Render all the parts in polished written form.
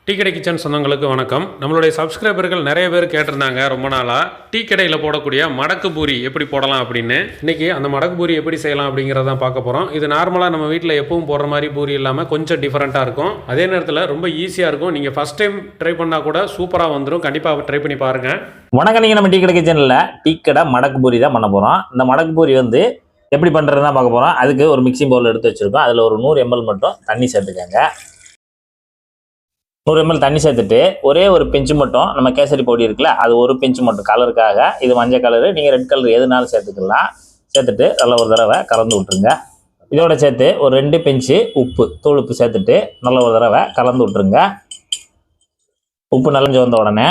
Tea கடை kitchen சொந்தங்களுக்கு வணக்கம். நம்மளுடைய சப்ஸ்கிரைபர்கள் நிறைய பேர் கேட்டிருந்தாங்க ரொம்ப நாளாக டீ கடையில் போடக்கூடிய மடக்கு பூரி எப்படி போடலாம் அப்படின்னு. இன்றைக்கி அந்த மடக்கு பூரி எப்படி செய்யலாம் அப்படிங்கிறதான் பார்க்க போகிறோம். இது நார்மலாக நம்ம வீட்டில் எப்பவும் போடுற மாதிரி பூரி இல்லாமல் கொஞ்சம் டிஃப்ரெண்ட்டாக இருக்கும். அதே நேரத்தில் ரொம்ப ஈஸியாக இருக்கும். நீங்கள் ஃபஸ்ட் டைம் ட்ரை பண்ணால் கூட சூப்பராக வந்துடும். கண்டிப்பாக ட்ரை பண்ணி பாருங்கள். வணக்கம். நீங்கள் நம்ம டீ கடை கிச்சனில் டீ கடை மடக்கு பூரி தான் பண்ண போகிறோம். இந்த மடக்கு பூரி எப்படி பண்ணுறது தான் பார்க்க போகிறோம். அதுக்கு ஒரு மிக்சிங் பவுல் எடுத்து வச்சுருக்கோம். அதில் ஒரு 100 ml மட்டும் தண்ணி சேர்த்துக்கங்க. 100 ml தண்ணி சேர்த்துட்டு ஒரே ஒரு பிஞ்சு மட்டும் நம்ம கேசரி பொடி இருக்குல்ல, அது ஒரு பிஞ்சு மட்டும் கலருக்காக. இது மஞ்சள் கலரு, நீங்கள் ரெட் கலர் எதுனாலும் சேர்த்துக்கலாம். சேர்த்துட்டு நல்லா ஒரு தடவை கலந்து விட்ருங்க. இதோட சேர்த்து ஒரு 2 பிஞ்சு உப்பு, தூள் உப்பு சேர்த்துட்டு நல்ல ஒரு தடவை கலந்து விட்ருங்க. உப்பு நனைஞ்சு வந்த உடனே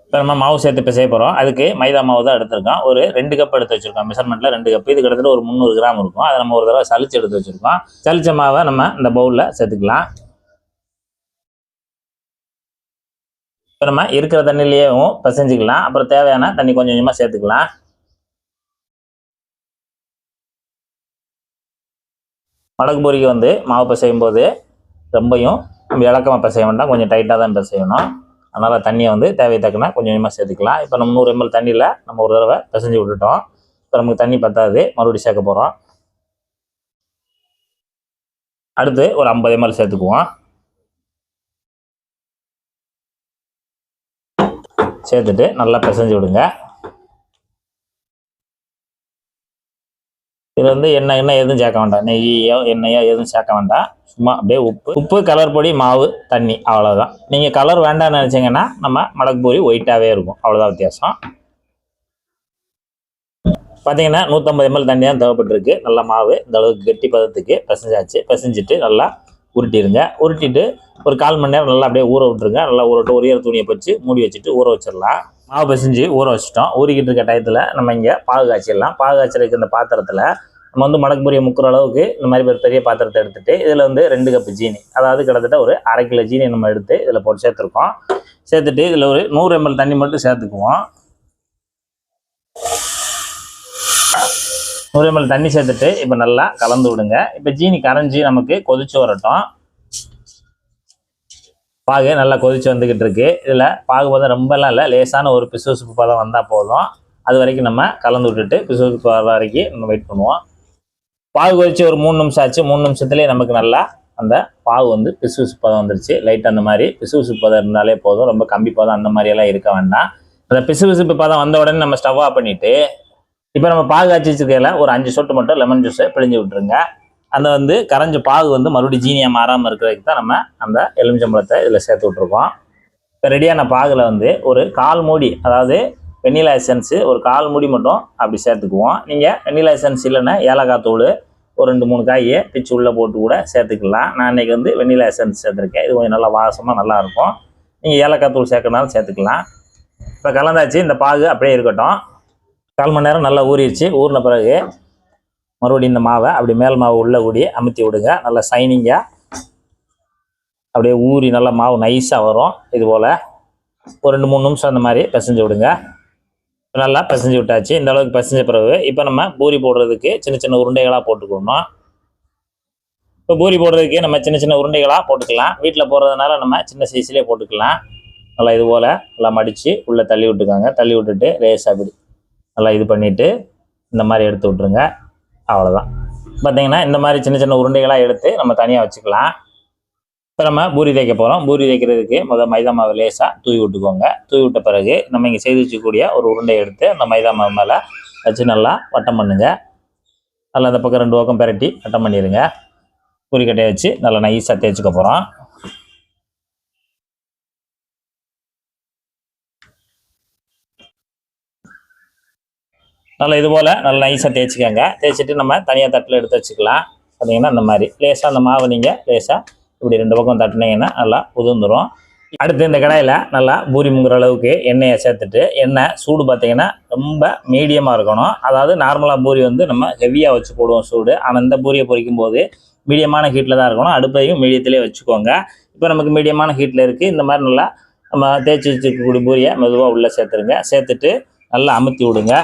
இப்போ நம்ம மாவு சேர்த்து பிசைய போகிறோம். அதுக்கு மைதா மாவு தான் எடுத்துருக்கோம். ஒரு 2 கப் எடுத்து வச்சுருக்கோம். மெஷர்மெண்ட்டில் 2 கப். இது கிட்டத்தட்ட ஒரு 300 கிராம் இருக்கும். அதை நம்ம ஒரு தடவை சளிச்சு எடுத்து வச்சுருக்கோம். சளிச்ச மாவை நம்ம இந்த பவுலில் சேர்த்துக்கலாம். இப்போ நம்ம இருக்கிற தண்ணியிலேயும் பிசைஞ்சிக்கலாம். அப்புறம் தேவையான தண்ணி கொஞ்சம் கொஞ்சமாக சேர்த்துக்கலாம். மடக்கு பூரிக்கு மாவு பிசையும் போது ரொம்பையும் இலக்கமாக பிசைய வேண்டாம், கொஞ்சம் டைட்டாக தான் பிசையணும். அதனால் தண்ணியை தேவையை தக்கன கொஞ்சம் கொஞ்சமாக சேர்த்துக்கலாம். இப்போ நம்ம 100 ml தண்ணியில் நம்ம ஒரு தடவை பிசைஞ்சு விட்டுட்டோம். இப்போ நமக்கு தண்ணி பத்தாது, மறுபடியும் சேர்க்க போகிறோம். அடுத்து ஒரு 50 ml சேர்த்துக்குவோம். சேர்த்துட்டு நல்லா பிசைஞ்சு விடுங்க. இதில் எண்ணெய் எதுவும் சேர்க்க வேண்டாம். நெய்யோ எண்ணெயோ எதுவும் சேர்க்க வேண்டாம். சும்மா அப்படியே உப்பு கலர் பொடி, மாவு, தண்ணி, அவ்வளோதான். நீங்கள் கலர் வேண்டாம்னு நினச்சிங்கன்னா நம்ம மடக்கு பூரி ஒயிட்டாகவே இருக்கும். அவ்வளோதான் வித்தியாசம். பார்த்தீங்கன்னா 150 ml தண்ணி தான் தேவைப்பட்டிருக்கு. நல்லா மாவு இந்த அளவுக்கு கெட்டி பதத்துக்கு பிசைஞ்சாச்சு. பிசைஞ்சிட்டு நல்லா உருட்டிடுங்க. உருட்டிட்டு ஒரு 1/4 மணி நேரம் நல்லா அப்படியே ஊற விட்டுருங்க. நல்லா ஊறட்டு ஒரு ஈர துணியை வச்சு மூடி வச்சுட்டு ஊற வச்சிடலாம். மாவு பிசைஞ்சு ஊற வச்சிட்டோம். ஊறிக்கிட்டு இருக்க டயத்தில் நம்ம இங்கே பாகு காய்ச்சிடலாம். பாகு காய்ச்சலுக்கு இந்த பாத்திரத்தில் நம்ம மடக்கு பூரியை முக்கிற அளவுக்கு இந்த மாதிரி ஒரு பெரிய பாத்திரத்தை எடுத்துகிட்டு இதில் 2 கப் ஜீனி, அதாவது கிட்டத்தட்ட ஒரு 1/2 கிலோ ஜீனி நம்ம எடுத்து இதில் போட்டு சேர்த்துருக்கோம். சேர்த்துட்டு இதில் ஒரு 100 ml தண்ணி மட்டும் சேர்த்துக்குவோம். 100 ml தண்ணி சேர்த்துட்டு இப்போ நல்லா கலந்து விடுங்க. இப்போ ஜீனி கரைஞ்சி நமக்கு கொதிச்சு வரட்டும். பாகு நல்லா கொதிச்சு வந்துக்கிட்டு இருக்கு. இதில் பாகு ரொம்பலாம் இல்லை, லேசான ஒரு பிசுபிசுப்பு பதம் வந்தால் போதும். அது வரைக்கும் நம்ம கலந்து விட்டுட்டு பிசுபிசுப்பு வர வரைக்கும் நம்ம வெயிட் பண்ணுவோம். பாகு கொதிச்சு ஒரு 3 நிமிஷம் ஆச்சு. 3 நிமிஷத்துலேயே நமக்கு நல்லா அந்த பாகு பிசுபிசுப்பு பதம் வந்துருச்சு. லைட்டாக அந்த மாதிரி பிசுபிசுப்பு பதம் இருந்தாலே போதும். ரொம்ப கம்பி பதம் அந்த மாதிரியெல்லாம் இருக்க வேண்டாம். அந்த பிசுபிசுப்பு பதம் வந்த உடனே நம்ம ஸ்டவ் ஆஃப் பண்ணிவிட்டு இப்போ நம்ம பாகு காய்ச்சி வச்சுருக்கையில் ஒரு 5 சொட்டு மட்டும் லெமன் ஜூஸை பிழிஞ்சு விட்டுருங்க. அந்த கரைஞ்ச பாகு மறுபடியும் ஜீனியாக மாறாமல் இருக்கிறதுக்கு தான் நம்ம அந்த எலுமிச்சம்பழத்தை இதில் சேர்த்து விட்ருக்கோம். இப்போ ரெடியான பாகில் ஒரு 1/4 மூடி, அதாவது வெண்ணிலா எசன்ஸு ஒரு 1/4 மூடி மட்டும் அப்படி சேர்த்துக்குவோம். நீங்கள் வெண்ணிலா எசன்ஸ் இல்லைன்னா ஏலக்காய் தூள் ஒரு 2-3 காயை பிச்சு உள்ளே போட்டு கூட சேர்த்துக்கலாம். நான் இன்றைக்கி வெண்ணிலா எசன்ஸ் சேர்த்துருக்கேன். இது கொஞ்சம் நல்லா வாசமாக நல்லாயிருக்கும். நீங்கள் ஏலக்காய் தூள் சேர்க்கறனாலும் சேர்த்துக்கலாம். இப்போ கலந்தாச்சு. இந்த பாகு அப்படியே இருக்கட்டும். 1/4 மணி நேரம் நல்லா ஊறிடுச்சு. ஊறின பிறகு மறுபடியும் இந்த மாவை அப்படி மேல் மாவு உள்ளே கூடி அமுத்தி விடுங்க. நல்லா சைனிங்காக அப்படியே ஊறி நல்லா மாவு நைஸாக வரும். இது போல் ஒரு 2-3 நிமிஷம் அந்த மாதிரி பிசைஞ்சு விடுங்க. நல்லா பிசைஞ்சு விட்டாச்சு. இந்த அளவுக்கு பிசைஞ்ச பிறகு இப்போ நம்ம பூரி போடுறதுக்கு சின்ன சின்ன உருண்டைகளாக போட்டுக்கணும். இப்போ பூரி போடுறதுக்கு நம்ம சின்ன சின்ன உருண்டைகளாக போட்டுக்கலாம். வீட்டில் போடுறதுனால நம்ம சின்ன சைஸ்லேயே போட்டுக்கலாம். நல்லா இது போல் நல்லா மடித்து உள்ளே தள்ளி விட்டுக்காங்க. தள்ளி விட்டுட்டு லேசாக அப்படி நல்லா இது பண்ணிவிட்டு இந்த மாதிரி எடுத்து விட்ருங்க. அவ்வளோதான். பார்த்திங்கன்னா இந்த மாதிரி சின்ன சின்ன உருண்டைகளாக எடுத்து நம்ம தனியாக வச்சுக்கலாம். இப்போ நம்ம பூரி தேய்க்க போகிறோம். பூரி தேய்க்கிறதுக்கு மைதா மாவு லேசாக தூவி விட்டுக்கோங்க. தூவி விட்ட பிறகு நம்ம இங்கே செய்து வச்சுக்கூடிய ஒரு உருண்டையை எடுத்து அந்த மைதா மாவு மேலே வச்சு நல்லா வட்டம் பண்ணுங்க. நல்லா அந்த பக்கம் 2 பக்கம் பெரட்டி வட்டம் பண்ணிடுங்க. பூரிக்கட்டையை வச்சு நல்லா நைஸாக தேய்ச்சிக்க போகிறோம். நல்லா இது போல் நல்லா நைஸாக தேய்ச்சிக்கோங்க. தேய்ச்சிட்டு நம்ம தனியாக தட்டில் எடுத்து வச்சுக்கலாம். பார்த்தீங்கன்னா இந்த மாதிரி லேசாக அந்த மாவு நீங்கள் லேசாக இப்படி 2 பக்கம் தட்டினீங்கன்னா நல்லா உதிர்ந்துடும். அடுத்து இந்த கடாயில் நல்லா பூரி முங்குற அளவுக்கு எண்ணெயை சேர்த்துட்டு, எண்ணெய் சூடு பார்த்திங்கன்னா ரொம்ப மீடியமாக இருக்கணும். அதாவது நார்மலாக பூரி நம்ம ஹெவியாக வச்சு போடுவோம் சூடு. ஆனால் இந்த பூரியை பொரிக்கும் போது மீடியமான ஹீட்டில் தான் இருக்கணும். அடுப்பையும் மீடியத்திலே வச்சுக்கோங்க. இப்போ நமக்கு மீடியமான ஹீட்டில் இருக்குது. இந்த மாதிரி நல்லா நம்ம தேய்ச்சி வச்சுக்கக்கூடிய பூரியை மெதுவாக உள்ளே சேர்த்துருங்க. சேர்த்துட்டு நல்லா அமுத்தி விடுங்க.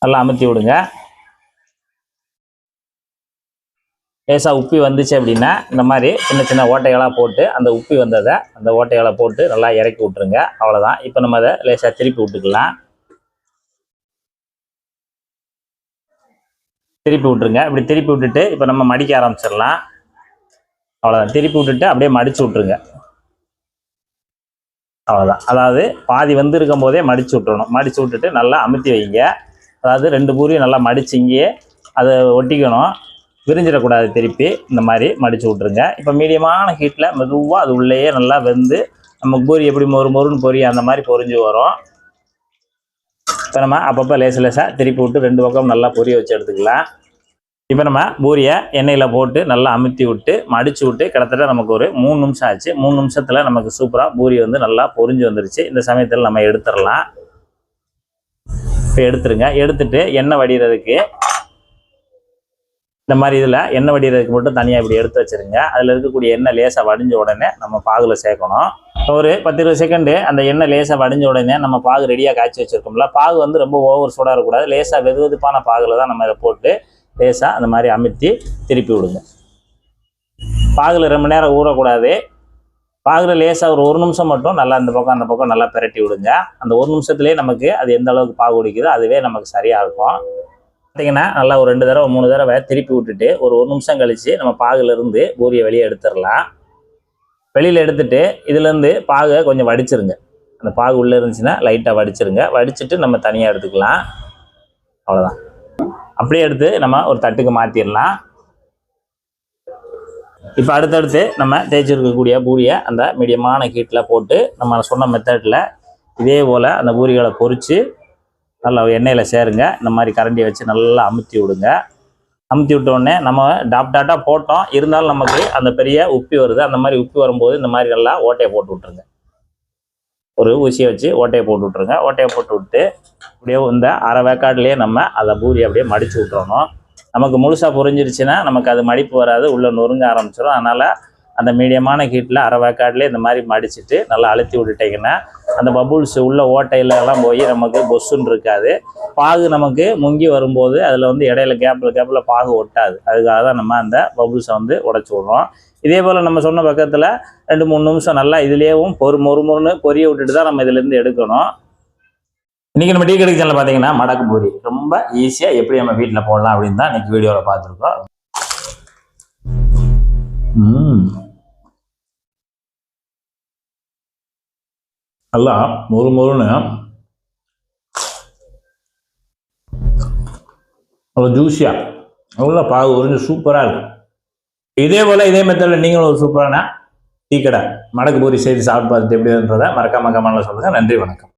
நல்லா அமுத்தி விடுங்க. லேசாக உப்பி வந்துச்சு அப்படின்னா இந்த மாதிரி சின்ன சின்ன ஓட்டைகளாக போட்டு அந்த உப்பி வந்ததை அந்த ஓட்டைகளை போட்டு நல்லா இறக்கி விட்ருங்க. அவ்வளோதான். இப்போ நம்ம அதை லேசாக திருப்பி விட்டுக்கலாம். திருப்பி விட்டுருங்க. இப்படி திருப்பி விட்டுட்டு இப்போ நம்ம மடிக்க ஆரம்பிச்சிடலாம். அவ்வளோதான். திருப்பி விட்டுட்டு அப்படியே மடிச்சு விட்ருங்க. அவ்வளோதான். அதாவது பாதி வந்து இருக்கும் போதே மடிச்சு விட்டுறணும். மடிச்சு விட்டுட்டு நல்லா அமுத்தி வைங்க. அதாவது 2 பூரியும் நல்லா மடிச்சு இங்கேயே அதை ஒட்டிக்கணும். விரிஞ்சிடக்கூடாது. திருப்பி இந்த மாதிரி மடிச்சு விட்ருங்க. இப்போ மீடியமான ஹீட்டில் மெதுவாக அது உள்ளேயே நல்லா வெந்து நம்ம பூரி எப்படி மொறுன்னு பொரியும் அந்த மாதிரி பொரிஞ்சு வரும். இப்போ நம்ம அப்பப்போ லேசாக திருப்பி விட்டு 2 பக்கம் நல்லா பொரிய வச்சு எடுத்துக்கலாம். இப்போ நம்ம பூரியை எண்ணெயில் போட்டு நல்லா அமுத்தி விட்டு மடிச்சு விட்டு கிட்டத்தட்ட நமக்கு ஒரு 3 நிமிஷம் ஆச்சு. 3 நிமிஷத்தில் நமக்கு சூப்பராக பூரி வந்து நல்லா பொரிஞ்சு வந்துருச்சு. இந்த சமயத்தில் நம்ம எடுத்துடலாம். இப்போ எடுத்துருங்க. எடுத்துட்டு எண்ணெய் வடிகிறதுக்கு இந்த மாதிரி இதில் எண்ணெய் வடிகிறதுக்கு மட்டும் தனியாக இப்படி எடுத்து வச்சுருங்க. அதில் இருக்கக்கூடிய எண்ணெய் லேசாக வடிஞ்ச உடனே நம்ம பாகில் சேர்க்கணும். ஒரு 10-20 செகண்டு அந்த எண்ணெய் லேசாக வடிஞ்ச உடனே நம்ம பாகு ரெடியாக காய்ச்சி வச்சுருக்கோம்ல, பாகு வந்து ரொம்ப ஓவர் சூடாக இருக்கக்கூடாது. லேசாக வெதுவெதுப்பான பாகில் தான் நம்ம இதை போட்டு லேசாக அந்த மாதிரி அமுத்தி திருப்பி விடுங்க. பாகில் ரொம்ப நேரம் ஊறக்கூடாது. பாகில் லேசாக ஒரு நிமிஷம் மட்டும் நல்லா இந்த பக்கம் அந்த பக்கம் நல்லா பிரட்டி விடுங்க. அந்த 1 நிமிஷத்துலேயே நமக்கு அது எந்த அளவுக்கு பாகு குடிக்குதோ அதுவே நமக்கு சரியாக இருக்கும். பார்த்தீங்கன்னா நல்லா ஒரு 2 தடவை 3 தடவை திருப்பி விட்டுட்டு ஒரு 1 நிமிஷம் கழித்து நம்ம பாகுலேருந்து பூரியை வெளியே எடுத்துடலாம். வெளியில் எடுத்துட்டு இதுலேருந்து பாகை கொஞ்சம் வடிச்சிருங்க. அந்த பாகு உள்ளே இருந்துச்சுன்னா லைட்டாக வடிச்சிருங்க. வடிச்சிட்டு நம்ம தனியாக எடுத்துக்கலாம். அவ்வளோதான். அப்படியே எடுத்து நம்ம ஒரு தட்டுக்கு மாற்றிடலாம். இப்போ அடுத்தடுத்து நம்ம தேய்ச்சிருக்கக்கூடிய பூரியை அந்த மீடியமான ஹீட்டில் போட்டு நம்ம சொன்ன மெத்தடில் இதே போல் அந்த பூரிகளை பொரித்து நல்லா எண்ணெயில் சேருங்க. இந்த மாதிரி கரண்டியை வச்சு நல்லா அமுத்தி விடுங்க. அமுத்தி விட்டோடனே நம்ம டாட்டாக போட்டோம், இருந்தாலும் நமக்கு அந்த பெரிய உப்பி வருது. அந்த மாதிரி உப்பி வரும்போது இந்த மாதிரி நல்லா ஓட்டையை போட்டு விட்ருங்க. ஒரு ஊசியை வச்சு ஓட்டையை போட்டு விட்ருங்க. ஓட்டையை போட்டு விட்டு அப்படியே இந்த அரை வேக்காட்லேயே நம்ம அதை பூரி அப்படியே மடித்து விட்றணும். நமக்கு முழுசாக பொரிஞ்சிருச்சுன்னா நமக்கு அது மடிப்பு வராது, உள்ளே நொறுங்க ஆரம்பிச்சிடும். அதனால் அந்த மீடியமான ஹீட்டில் அரை வேக்காட்லேயே இந்த மாதிரி மடிச்சுட்டு நல்லா அழுத்தி விட்டுட்டிங்கன்னா அந்த பபுள்ஸ் உள்ள ஓட்டையிலலாம் போய் நமக்கு பொஸ்ஸுன்னு இருக்காது. பாகு நமக்கு முங்கி வரும்போது அதில் வந்து இடையில கேப்பில் பாகு ஒட்டாது. அதுக்காக தான் நம்ம அந்த பபுள்ஸை வந்து உடச்சி விட்றோம். இதே போல் நம்ம சொன்ன பக்கத்தில் 2-3 நிமிஷம் நல்லா இதுலேயும் மொறுன்னு பொரிய விட்டுட்டு தான் நம்ம இதுலேருந்து எடுக்கணும். இன்றைக்கி நம்ம டீ கடை சேனலில் பார்த்தீங்கன்னா மடக்கு பூரி ரொம்ப ஈஸியாக எப்படி நம்ம வீட்டில் போடலாம் அப்படின்னு தான் இன்றைக்கி வீடியோவில் பார்த்துருக்கோம். நல்லா மொறுன்னு அவ்வளோ ஜூஸியாக அவ்வளோ பாகு உறிஞ்சு சூப்பராக இருக்கும். இதே போல் இதே மெத்தடில் நீங்களும் ஒரு சூப்பரான டீ கடை மடக்கு பூரி செய்து சாப்பிட்டு பார்த்துட்டு எப்படின்றதை மறக்காம கமெண்ட்ல சொல்லுங்கள். நன்றி, வணக்கம்.